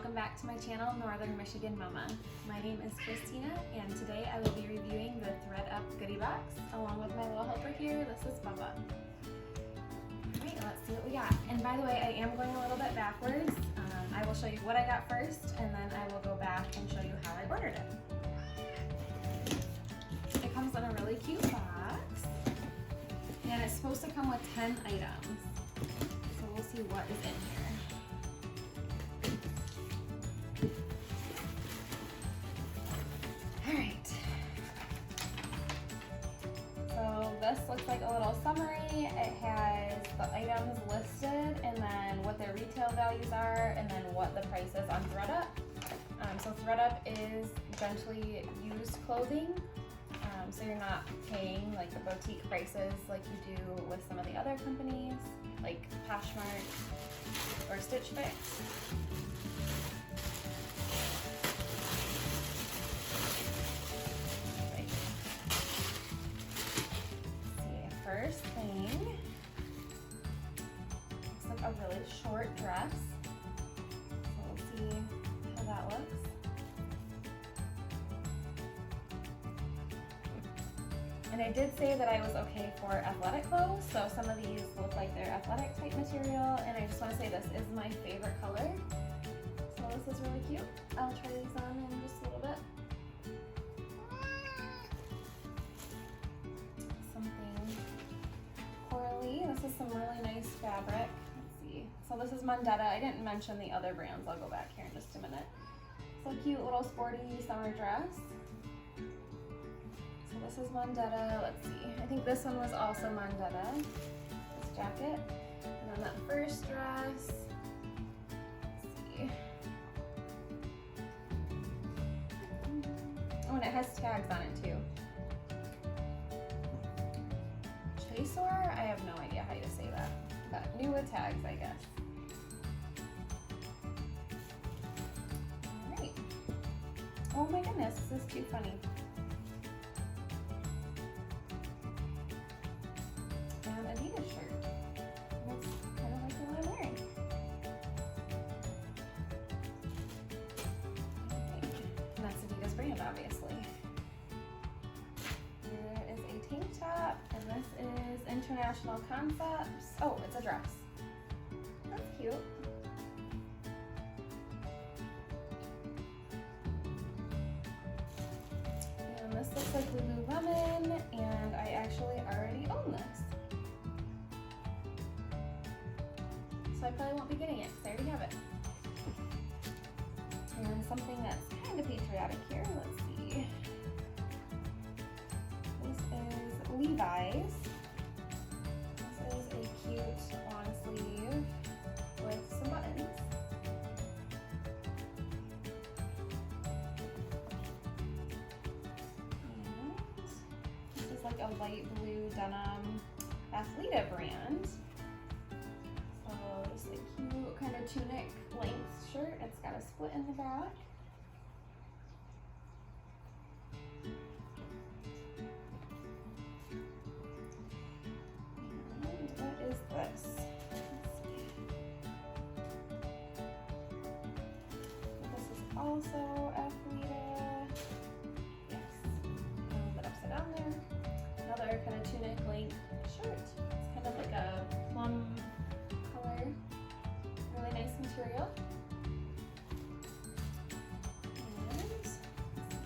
welcome back to my channel, Northern Michigan Mama. My name is Kristina, and today I will be reviewing the ThredUp Goody Box, along with my little helper here. This is Bubba. Alright, let's see what we got. And by the way, I am going a little bit backwards. I will show you what I got first, and then I will go back and show you how I ordered it. It comes in a really cute box, and it's supposed to come with 10 items. So we'll see what is in here. Alright, so this looks like a little summary. It has the items listed and then what their retail values are and then what the price is on ThredUp. So ThredUp is gently used clothing, so you're not paying like the boutique prices like you do with some of the other companies like Poshmark or Stitch Fix. First thing, looks like a really short dress. So we'll see how that looks. And I did say that I was okay for athletic clothes, so some of these look like they're athletic type material, and I just want to say this is my favorite color. So this is really cute. I'll try these on in just a little bit. This is some really nice fabric. Let's see. So this is Mondetta. I didn't mention the other brands. I'll go back here in just a minute. So cute little sporty summer dress. So this is Mondetta. Let's see. I think this one was also Mondetta. This jacket. And then that first dress. Let's see. Oh, and it has tags on it too. I have no idea how to say that, but new with tags, I guess. Alright. Oh my goodness, this is too funny. And Adidas shirt. Looks kind of like the one I'm wearing. And that's Adidas brand, obviously. There is a tank top, and this is International Concepts. Oh, it's a dress. That's cute. And this looks like Lululemon, and I actually already own this. So I probably won't be getting it because I already have it. And something that's kind of patriotic here. Let's see. This is Levi's. This is a cute long sleeve with some buttons. And this is like a light blue denim Athleta brand. So just a cute kind of tunic length shirt. It's got a split in the back. Also Athleta, yes, a little bit upside down there. Another kind of tunic length shirt. It's kind of like a plum color, really nice material. And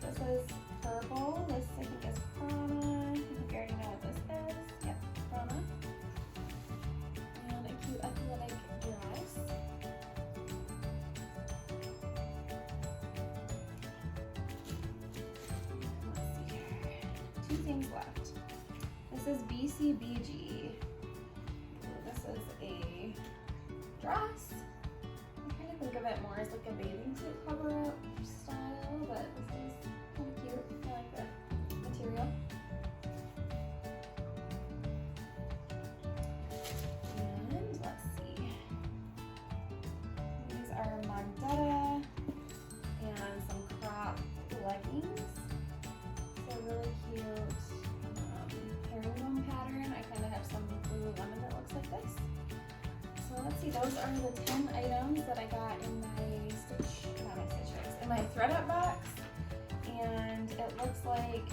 this is purple. This I think is Prana. I think you already know what this is. Yep, Prana. And a cute athletic dress. Two things left. This is BCBG. This is a dress. I kind of think of it more as like a bathing suit cover-up style, but this is kind of cute. I like the material. And let's see. These are Mondetta and some crop leggings. Really cute herringbone pattern. I kind of have some Lululemon that looks like this. So let's see, those are the 10 items that I got in my in my ThredUp box, and it looks like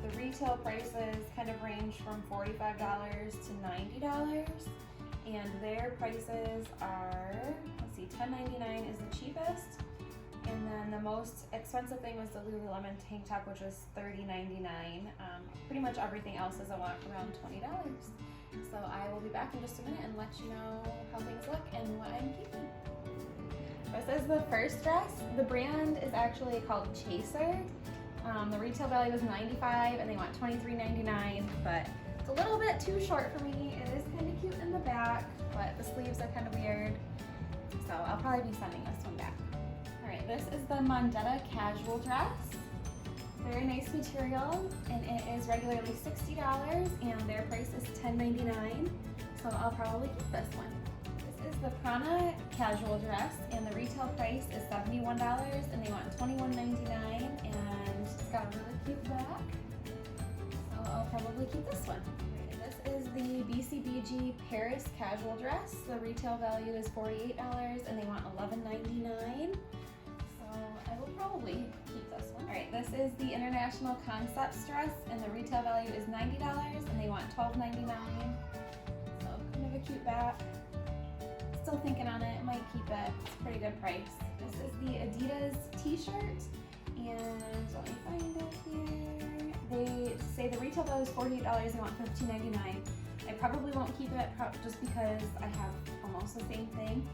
the retail prices kind of range from $45 to $90, and their prices are, let's see, $10.99 is the cheapest, and then the most expensive thing was the Lululemon tank top, which was $30.99. Pretty much everything else is around $20. So I will be back in just a minute and let you know how things look and what I'm keeping. This is the first dress. The brand is actually called Chaser. The retail value is $95 and they want $23.99, but it's a little bit too short for me. It is kind of cute in the back, but the sleeves are kind of weird. So I'll probably be sending this one back. All right, this is the Mondetta casual dress. Very nice material, and it is regularly $60 and their price is $10.99. So I'll probably keep this one. This is the Prana casual dress, and the retail price is $71 and they want $21.99, and it's got a really cute back. So I'll probably keep this one. This is the BCBG Paris casual dress. The retail value is $48 and they want $11.99. So I will probably keep this one. All right, this is the International Concepts dress, and the retail value is $90 and they want $12.99. So kind of a cute back. Still thinking on it, might keep it. It's a pretty good price. This is the Adidas t-shirt, and let me find it here. They say the retail value is $48 and want $15.99. I probably won't keep it just because I have almost the same thing.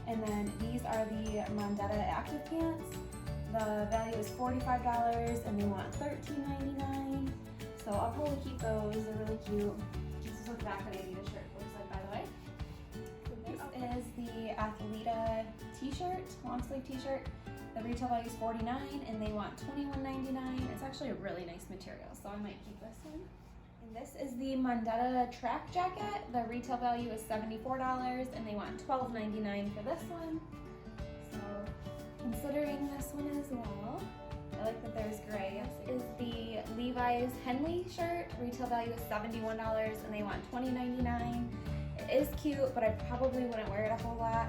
And then these are the Mondetta active pants. The value is $45 and they want $13.99. So I'll probably keep those. They're really cute. This is what the back of the Adidas shirt looks like, by the way. So this is the Athleta t-shirt, long sleeve t-shirt. The retail value is $49 and they want $21.99. It's actually a really nice material, so I might keep this one. And this is the Mondetta track jacket. The retail value is $74 and they want $12.99 for this one. So considering this one as well. I like that there's gray. This is the Levi's Henley shirt. Retail value is $71 and they want $20.99. It is cute, but I probably wouldn't wear it a whole lot.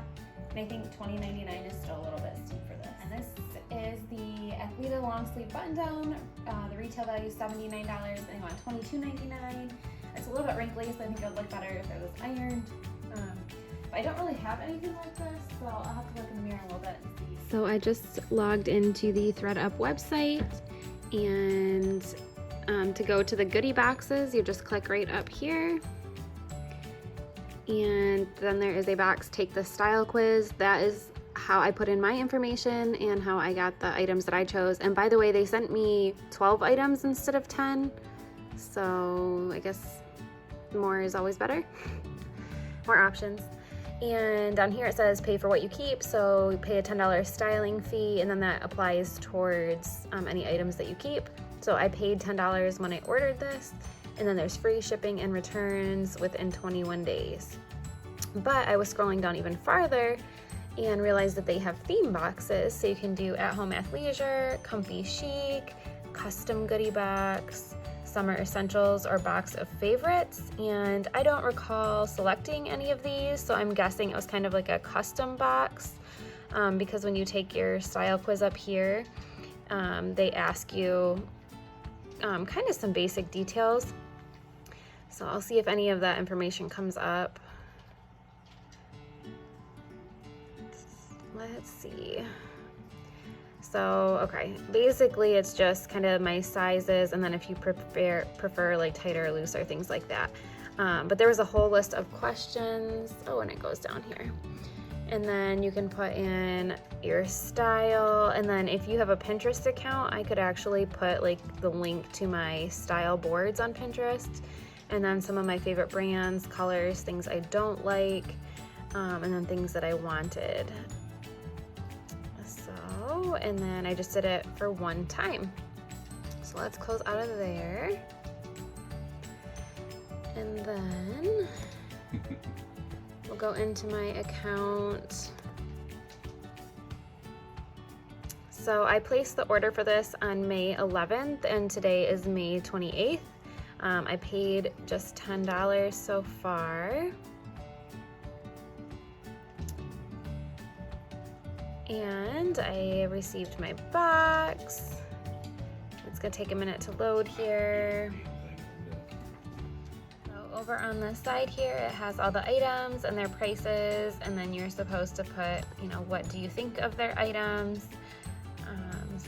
And I think $20.99 is still a little bit steep for this. And this is the Athleta long sleeve button down. The retail value is $79 and they want $22.99. It's a little bit wrinkly, so I think it would look better if it was ironed. But I don't really have anything like this, so I'll have to look in the mirror a little bit and see. So I just logged into the ThredUp website, and to go to the goodie boxes, you just click right up here. And then there is a box, take the style quiz. That is how I put in my information and how I got the items that I chose. And by the way, they sent me 12 items instead of 10. So I guess more is always better. More options. And down here it says pay for what you keep. So you pay a $10 styling fee, and then that applies towards any items that you keep. So I paid $10 when I ordered this. And then there's free shipping and returns within 21 days. But I was scrolling down even farther and realized that they have theme boxes. So you can do at-home athleisure, comfy chic, custom goodie box, summer essentials, or box of favorites. And I don't recall selecting any of these, so I'm guessing it was kind of like a custom box, because when you take your style quiz up here, they ask you kind of some basic details. So I'll see if any of that information comes up. Let's see. So, okay, basically it's just kind of my sizes, and then if you prefer like tighter or looser, things like that. But there was a whole list of questions. Oh, and it goes down here. And then you can put in your style, and then if you have a Pinterest account, I could actually put like the link to my style boards on Pinterest, and then some of my favorite brands, colors, things I don't like, and then things that I wanted. So, and then I just did it for one time. So let's close out of there. And then we'll go into my account. So I placed the order for this on May 11th, and today is May 28th. I paid just $10 so far. And I received my box. It's gonna take a minute to load here. So over on the side here, it has all the items and their prices, and then you're supposed to put, you know, what do you think of their items?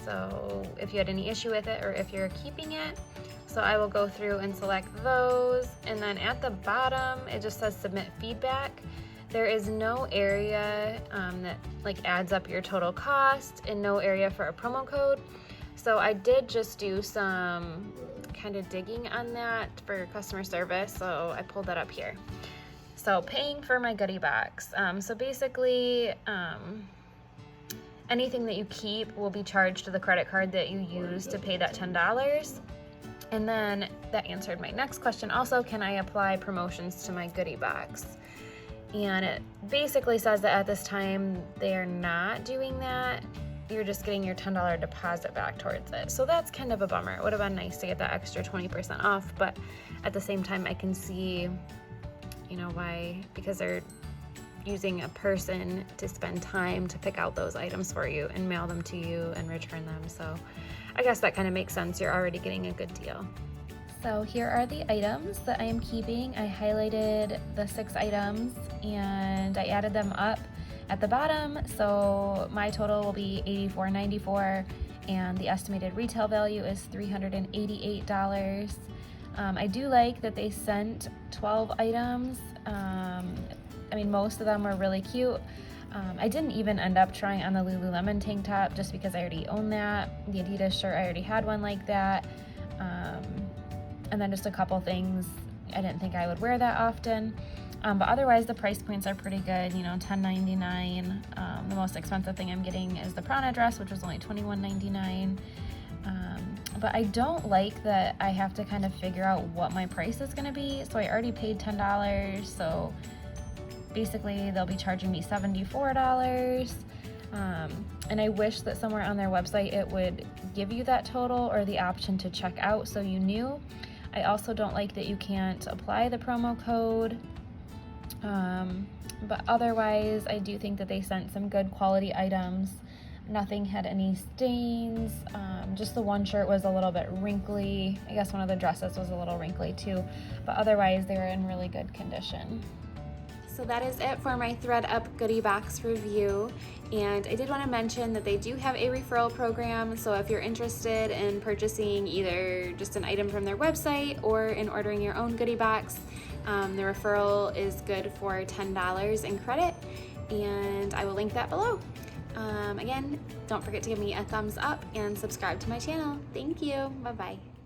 So if you had any issue with it or if you're keeping it. So I will go through and select those, and then at the bottom, it just says submit feedback. There is no area that like adds up your total cost and no area for a promo code. So I did just do some kind of digging on that for customer service. So I pulled that up here. So paying for my goodie box. So basically, anything that you keep will be charged to the credit card that you use to pay that $10. And then that answered my next question. Also, can I apply promotions to my goodie box? And it basically says that at this time they are not doing that. You're just getting your $10 deposit back towards it. So that's kind of a bummer. It would have been nice to get that extra 20% off, but at the same time I can see, you know, why, because they're using a person to spend time to pick out those items for you and mail them to you and return them. So I guess that kind of makes sense. You're already getting a good deal. So here are the items that I am keeping. I highlighted the 6 items and I added them up at the bottom. So my total will be $84.94 and the estimated retail value is $388. I do like that they sent 12 items. I mean, most of them were really cute. I didn't even end up trying on the Lululemon tank top just because I already own that. The Adidas shirt, I already had one like that. And then just a couple things, I didn't think I would wear that often. But otherwise the price points are pretty good, you know, $10.99. The most expensive thing I'm getting is the Prana dress, which was only $21.99. But I don't like that I have to kind of figure out what my price is gonna be. So I already paid $10, so basically they'll be charging me $74. And I wish that somewhere on their website it would give you that total or the option to check out so you knew. I also don't like that you can't apply the promo code. But otherwise, I do think that they sent some good quality items. Nothing had any stains. Just the one shirt was a little bit wrinkly. I guess one of the dresses was a little wrinkly too. But otherwise, they were in really good condition. So that is it for my ThredUp Goody Box review. And I did want to mention that they do have a referral program. So if you're interested in purchasing either just an item from their website or in ordering your own goodie box, the referral is good for $10 in credit. And I will link that below. Again, don't forget to give me a thumbs up and subscribe to my channel. Thank you. Bye-bye.